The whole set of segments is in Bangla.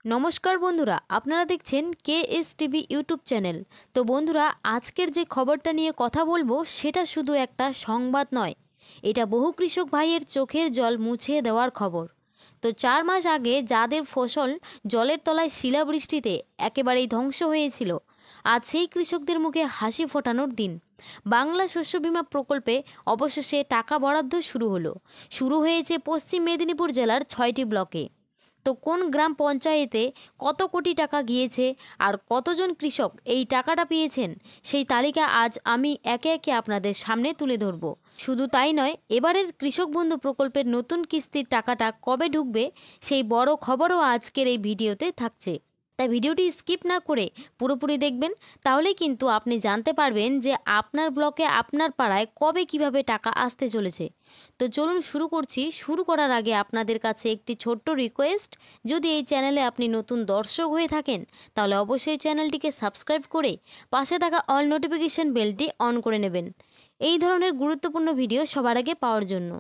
নমস্কার বন্ধুরা, আপনারা দেখছেন কেএস টিভি ইউটিউব চ্যানেল। তো বন্ধুরা, আজকের যে খবরটা নিয়ে কথা বলবো সেটা শুধু একটা সংবাদ নয়, এটা বহু কৃষক ভাইয়ের চোখের জল মুছিয়ে দেওয়ার খবর। তো 4 মাস আগে যাদের ফসল জলের তলায় শিলাবৃষ্টিতে একেবারেই ধ্বংস হয়েছিল, আজ সেই কৃষকদের মুখে হাসি ফোটানোর দিন। বাংলা শস্য বীমা প্রকল্পে অবশেষে টাকা বরাদ্দ শুরু হয়েছে পশ্চিম মেদিনীপুর জেলার 6টি ব্লকে। তো কোন গ্রাম পঞ্চায়েতে কত কোটি টাকা গিয়েছে আর কতজন কৃষক এই টাকাটা পেয়েছেন, সেই তালিকা আজ আমি একে একে আপনাদের সামনে তুলে ধরব। শুধু তাই নয়, এবারের কৃষক বন্ধু প্রকল্পের নতুন কিস্তির টাকাটা কবে ঢুকবে সেই বড় খবরও আজকের এই ভিডিওতে থাকছে। তাই ভিডিওটি স্কিপ না করে পুরোপুরি দেখবেন, তাহলেই কিন্তু আপনি জানতে পারবেন যে আপনার ব্লকে আপনার পাড়ায় কবে কিভাবে টাকা আসতে চলেছে। তো চলুন শুরু করার আগে আপনাদের কাছে একটি ছোট্ট রিকোয়েস্ট, যদি এই চ্যানেলে আপনি নতুন দর্শক হয়ে থাকেন তাহলে অবশ্যই চ্যানেলটিকে সাবস্ক্রাইব করে পাশে থাকা অল নোটিফিকেশন বেলটি অন করে নেবেন, এই ধরনের গুরুত্বপূর্ণ ভিডিও সবার আগে পাওয়ার জন্য।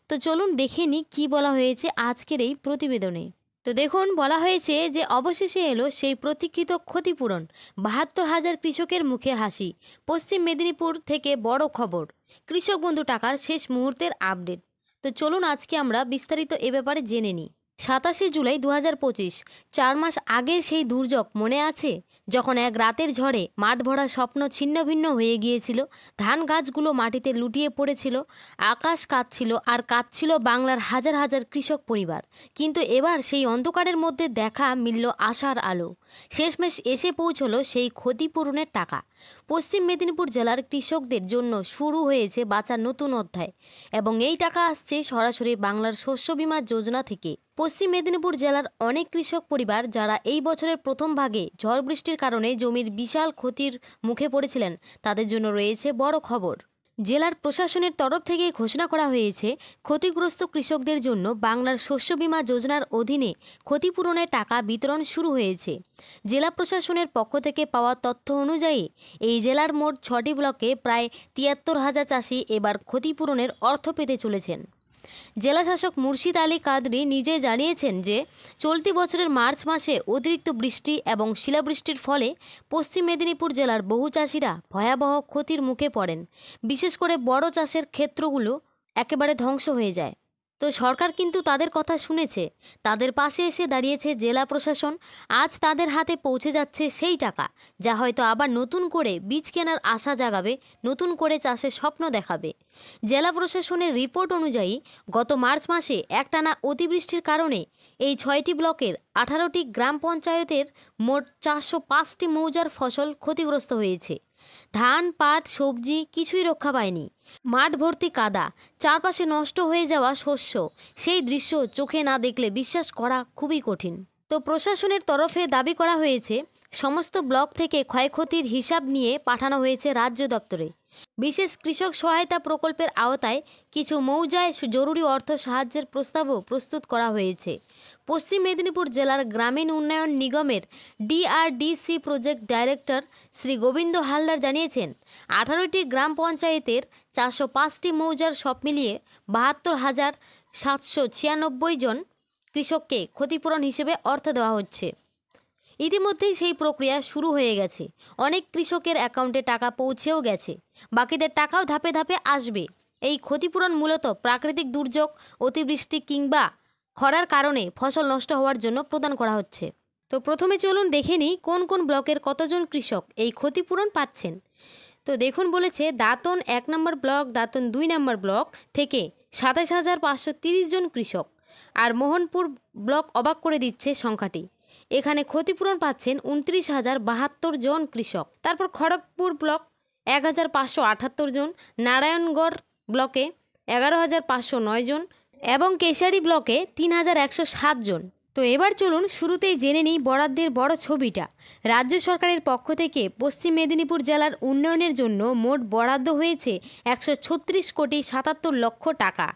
তো চলুন দেখে নিই কী বলা হয়েছে আজকের এই প্রতিবেদনে। তো দেখুন, বলা হয়েছে যে অবশেষে এলো সেই প্রতীক্ষিত ক্ষতিপূরণ। 72,000 কৃষকের মুখে হাসি। পশ্চিম মেদিনীপুর থেকে বড় খবর, কৃষক বন্ধু টাকার শেষ মুহূর্তের আপডেট। তো চলুন আজকে আমরা বিস্তারিত এ ব্যাপারে জেনে নিই। 27শে জুলাই 2025, 4 মাস আগের সেই দুর্যোগ মনে আছে, যখন এক রাতের ঝড়ে মাঠ ভরা স্বপ্ন ছিন্ন ভিন্ন হয়ে গিয়েছিল, ধান গাছগুলো মাটিতে লুটিয়ে পড়েছিল, আকাশ কাঁদছিল আর কাঁদছিল বাংলার হাজার হাজার কৃষক পরিবার। কিন্তু এবার সেই অন্ধকারের মধ্যে দেখা মিলল আশার আলো। শেষমেশ এসে পৌঁছলো সেই ক্ষতিপূরণের টাকা। পশ্চিম মেদিনীপুর জেলার কৃষকদের জন্য শুরু হয়েছে বাঁচার নতুন অধ্যায়, এবং এই টাকা আসছে সরাসরি বাংলার শস্য বীমা যোজনা থেকে। পশ্চিম মেদিনীপুর জেলার অনেক কৃষক পরিবার যারা এই বছরের প্রথম ভাগে ঝড় বৃষ্টির কারণে জমির বিশাল ক্ষতির মুখে পড়েছিলেন, তাদের জন্য রয়েছে বড় খবর। জেলার প্রশাসনের তরফ থেকে ঘোষণা করা হয়েছে, ক্ষতিগ্রস্ত কৃষকদের জন্য বাংলার শস্য বীমা যোজনার অধীনে ক্ষতিপূরণের টাকা বিতরণ শুরু হয়েছে। জেলা প্রশাসনের পক্ষ থেকে পাওয়া তথ্য অনুযায়ী এই জেলার মোট 6টি ব্লকে প্রায় 73,000 চাষি এবার ক্ষতিপূরণের অর্থ পেতে চলেছেন। জেলাশাসক মুর্শিদ আলী কাদরি নিজে জানিয়েছেন যে চলতি বছরের মার্চ মাসে অতিরিক্ত বৃষ্টি এবং শিলাবৃষ্টির ফলে পশ্চিম মেদিনীপুর জেলার বহু চাষিরা ভয়াবহ ক্ষতির মুখে পড়েন। বিশেষ করে বড় চাষের ক্ষেত্রগুলো একেবারে ধ্বংস হয়ে যায়। তো সরকার কিন্তু তাদের কথা শুনেছে, তাদের পাশে এসে দাঁড়িয়েছে জেলা প্রশাসন। আজ তাদের হাতে পৌঁছে যাচ্ছে সেই টাকা, যা হয়তো আবার নতুন করে বীজ কেনার আশা জাগাবে, নতুন করে চাষের স্বপ্ন দেখাবে। জেলা প্রশাসনের রিপোর্ট অনুযায়ী গত মার্চ মাসে একটানা অতিবৃষ্টির কারণে এই 6টি ব্লকের 18টি গ্রাম পঞ্চায়েতের মোট 405টি মৌজার ফসল ক্ষতিগ্রস্ত হয়েছে। ধান, পাট, সবজি কিছুই রক্ষা পায়নি। মাঠ ভর্তি কাদা, চারপাশে নষ্ট হয়ে যাওয়া শস্য, সেই দৃশ্য চোখে না দেখলে বিশ্বাস করা খুবই কঠিন। তো প্রশাসনের তরফে দাবি করা হয়েছে, সমস্ত ব্লক থেকে ক্ষয়ক্ষতির হিসাব নিয়ে পাঠানো হয়েছে রাজ্য দপ্তরে। বিশেষ কৃষক সহায়তা প্রকল্পের আওতায় কিছু মৌজায় জরুরি অর্থ সাহায্যের প্রস্তাবও প্রস্তুত করা হয়েছে। পশ্চিম মেদিনীপুর জেলার গ্রামীণ উন্নয়ন নিগমের DRDC project director Shri Gobinda Haldar জানিয়েছেন, 18টি গ্রাম পঞ্চায়েতের 405টি মৌজার সব মিলিয়ে 72,796 জন কৃষককে ক্ষতিপূরণ হিসেবে অর্থ দেওয়া হচ্ছে। ইতিমধ্যেই সেই প্রক্রিয়া শুরু হয়ে গেছে। অনেক কৃষকের অ্যাকাউন্টে টাকা পৌঁছেও গেছে, বাকিদের টাকাও ধাপে ধাপে আসবে। এই ক্ষতিপূরণ মূলত প্রাকৃতিক দুর্যোগ, অতিবৃষ্টি কিংবা খরার কারণে ফসল নষ্ট হওয়ার জন্য প্রদান করা হচ্ছে। তো প্রথমে চলুন দেখে নিই কোন কোন ব্লকের কতজন কৃষক এই ক্ষতিপূরণ পাচ্ছেন। তো দেখুন, বলেছে দাঁতন 1 নম্বর ব্লক, দাঁতন 2 নম্বর ব্লক থেকে 27,530 জন কৃষক। আর মোহনপুর ব্লক অবাক করে দিচ্ছে সংখ্যাটি, এখানে ক্ষতিপূরণ পাচ্ছেন 29,072 জন কৃষক। তারপর খড়গপুর ব্লক 1,578 জন, নারায়ণগড় ব্লকে 11,509 জন এবং কেশারি ব্লকে 3,107 জন। তো এবার চলুন শুরুতেই জেনে নিই বরাদ্দের বড় ছবিটা। রাজ্য সরকারের পক্ষ থেকে পশ্চিম মেদিনীপুর জেলার উন্নয়নের জন্য মোট বরাদ্দ হয়েছে 136,77,00,000 টাকা।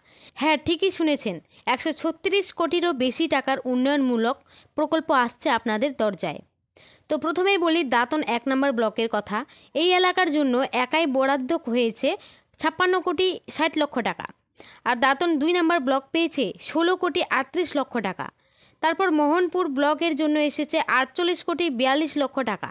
হ্যাঁ, ঠিকই শুনেছেন, 136 কোটিরও বেশি টাকার উন্নয়নমূলক প্রকল্প আসছে আপনাদের দরজায়। তো প্রথমেই বলি দাঁতন 1 নম্বর ব্লকের কথা। এই এলাকার জন্য একাই বরাদ্দ হয়েছে 56,60,00,000 টাকা। আর দাঁতন 2 নম্বর ব্লক পেয়েছে 16,38,00,000 টাকা। তারপর মোহনপুর ব্লকের জন্য এসেছে 48,42,00,000 টাকা।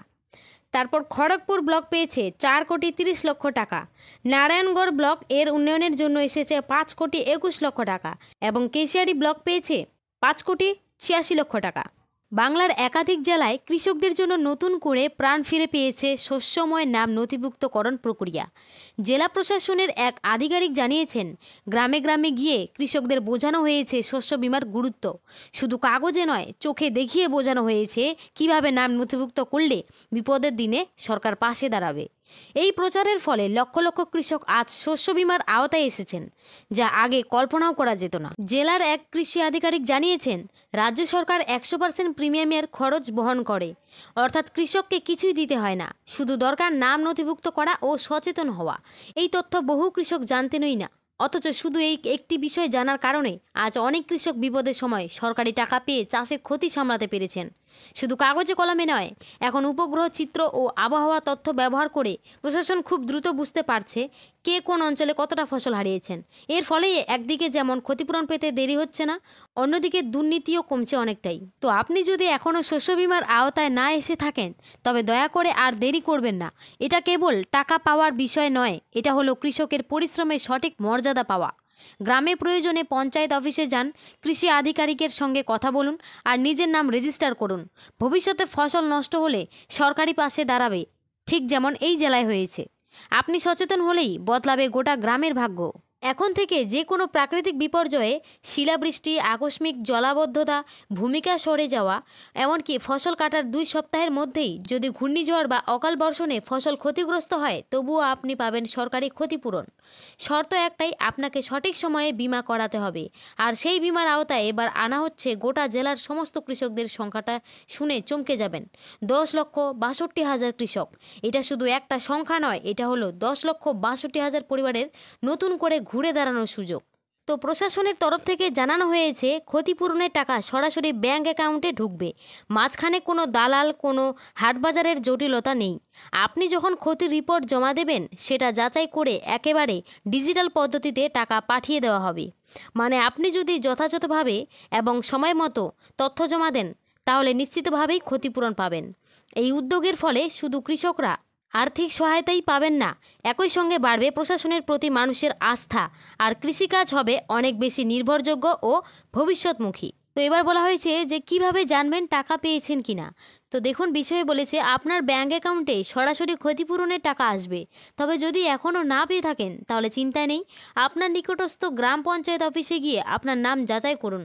তারপর খড়গপুর ব্লক পেয়েছে 4,30,00,000 টাকা। নারায়ণগড় ব্লক এর উন্নয়নের জন্য এসেছে 5,21,00,000 টাকা এবং কেশিয়ারি ব্লক পেয়েছে 5,86,00,000 টাকা। বাংলার একাধিক জেলায় কৃষকদের জন্য নতুন করে প্রাণ ফিরে পেয়েছে শস্যময় নাম নথিভুক্তকরণ প্রক্রিয়া। জেলা প্রশাসনের এক আধিকারিক জানিয়েছেন, গ্রামে গ্রামে গিয়ে কৃষকদের বোঝানো হয়েছে শস্য বীমার গুরুত্ব। শুধু কাগজে নয়, চোখে দেখিয়ে বোঝানো হয়েছে কিভাবে নাম নথিভুক্ত করলে বিপদের দিনে সরকার পাশে দাঁড়াবে। এই প্রচারের ফলে লক্ষ লক্ষ কৃষক আজ শস্য বীমার আওতায় এসেছেন, যা আগে কল্পনাও করা যেত না। জেলার এক কৃষি আধিকারিক জানিয়েছেন, রাজ্য সরকার 100% প্রিমিয়ামের খরচ বহন করে, অর্থাৎ কৃষককে কিছুই দিতে হয় না, শুধু দরকার নাম নথিভুক্ত করা ও সচেতন হওয়া। এই তথ্য বহু কৃষক জানতেনই না, অথচ শুধু এই একটি বিষয় জানার কারণে আজ অনেক কৃষক বিপদের সময় সরকারি টাকা পেয়ে চাষের ক্ষতি সামলাতে পেরেছেন। শুধু কাগজে কলমে নয়, এখন উপগ্রহ চিত্র ও আবহাওয়া তথ্য ব্যবহার করে প্রশাসন খুব দ্রুত বুঝতে পারছে কে কোন অঞ্চলে কতটা ফসল হারিয়েছেন। এর ফলে একদিকে যেমন ক্ষতিপূরণ পেতে দেরি হচ্ছে না, অন্যদিকে দুর্নীতিও কমছে অনেকটাই। তো আপনি যদি এখনও শস্য বীমার আওতায় না এসে থাকেন, তবে দয়া করে আর দেরি করবেন না। এটা কেবল টাকা পাওয়ার বিষয় নয়, এটা হলো কৃষকের পরিশ্রমের সঠিক মর্যাদা পাওয়া। গ্রামে প্রয়োজনে পঞ্চায়েত অফিসে যান, কৃষি আধিকারিকের সঙ্গে কথা বলুন আর নিজের নাম রেজিস্টার করুন। ভবিষ্যতে ফসল নষ্ট হলে সরকারি পাশে দাঁড়াবে, ঠিক যেমন এই জেলায় হয়েছে। আপনি সচেতন হলেই বদলাবে গোটা গ্রামের ভাগ্য। এখন থেকে যে কোনো প্রাকৃতিক বিপর্যয়ে, শিলাবৃষ্টি, আকস্মিক জলাবদ্ধতা, ভূমিকা সরে যাওয়া, এমনকি ফসল কাটার 2 সপ্তাহের মধ্যেই যদি ঘূর্ণিঝড় বা অকাল বর্ষণে ফসল ক্ষতিগ্রস্ত হয়, তবুও আপনি পাবেন সরকারি ক্ষতিপূরণ। শর্ত একটাই, আপনাকে সঠিক সময়ে বীমা করাতে হবে। আর সেই বীমার আওতায় এবার আনা হচ্ছে গোটা জেলার সমস্ত কৃষকদের। সংখ্যাটা শুনে চমকে যাবেন, 10,62,000 কৃষক। এটা শুধু একটা সংখ্যা নয়, এটা হলো 10,62,000 পরিবারের নতুন করে ঘুরে দাঁড়ানোর সুযোগ। তো প্রশাসনের তরফ থেকে জানানো হয়েছে, ক্ষতিপূরণের টাকা সরাসরি ব্যাংক অ্যাকাউন্টে ঢুকবে। মাঝখানে কোনো দালাল, কোনো হাটবাজারের জটিলতা নেই। আপনি যখন ক্ষতির রিপোর্ট জমা দেবেন, সেটা যাচাই করে একেবারে ডিজিটাল পদ্ধতিতে টাকা পাঠিয়ে দেওয়া হবে। মানে আপনি যদি যথাযথভাবে এবং সময় মতো তথ্য জমা দেন, তাহলে নিশ্চিতভাবেই ক্ষতিপূরণ পাবেন। এই উদ্যোগের ফলে শুধু কৃষকরা আর্থিক সহায়তাই পাবেন না, একই সঙ্গে বাড়বে প্রশাসনের প্রতি মানুষের আস্থা, আর কৃষিকাজ হবে অনেক বেশি নির্ভরযোগ্য ও ভবিষ্যৎমুখী। তো এবার বলা হয়েছে যে কিভাবে জানবেন টাকা পেয়েছেন কিনা। তো দেখুন, বিষয়ে বলেছে আপনার ব্যাঙ্ক অ্যাকাউন্টে সরাসরি ক্ষতিপূরণের টাকা আসবে। তবে যদি এখনও না পেয়ে থাকেন, তাহলে চিন্তা নেই, আপনার নিকটস্থ গ্রাম পঞ্চায়েত অফিসে গিয়ে আপনার নাম যাচাই করুন,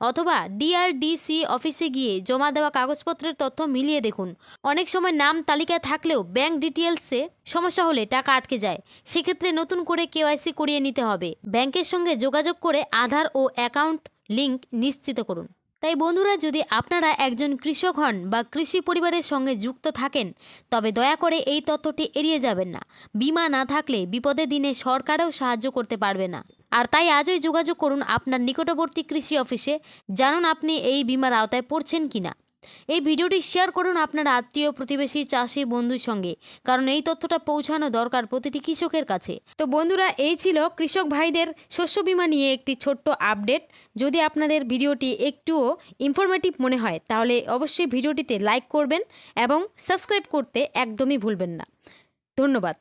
অথবা ডিআরডিসি অফিসে গিয়ে জমা দেওয়া কাগজপত্রের তথ্য মিলিয়ে দেখুন। অনেক সময় নাম তালিকায় থাকলেও ব্যাঙ্ক ডিটেলসে সমস্যা হলে টাকা আটকে যায়। সেক্ষেত্রে নতুন করে কেওয়াইসি করিয়ে নিতে হবে। ব্যাংকের সঙ্গে যোগাযোগ করে আধার ও অ্যাকাউন্ট লিংক নিশ্চিত করুন। তাই বন্ধুরা, যদি আপনারা একজন কৃষক হন বা কৃষি পরিবারের সঙ্গে যুক্ত থাকেন, তবে দয়া করে এই তথ্যটি এড়িয়ে যাবেন না। বীমা না থাকলে বিপদের দিনে সরকারও সাহায্য করতে পারবে না। আর তাই আজই যোগাযোগ করুন আপনার নিকটবর্তী কৃষি অফিসে, জানুন আপনি এই বীমার আওতায় পড়ছেন কিনা। এই ভিডিওটি শেয়ার করুন আপনার আত্মীয়, প্রতিবেশী, চাষি বন্ধুর সঙ্গে, কারণ এই তথ্যটা পৌঁছানো দরকার প্রতিটি কৃষকের কাছে। তো বন্ধুরা, এই ছিল কৃষক ভাইদের শস্য বীমা নিয়ে একটি ছোট্ট আপডেট। যদি আপনাদের ভিডিওটি একটুও ইনফরমেটিভ মনে হয়, তাহলে অবশ্যই ভিডিওটিতে লাইক করবেন এবং সাবস্ক্রাইব করতে একদমই ভুলবেন না। ধন্যবাদ।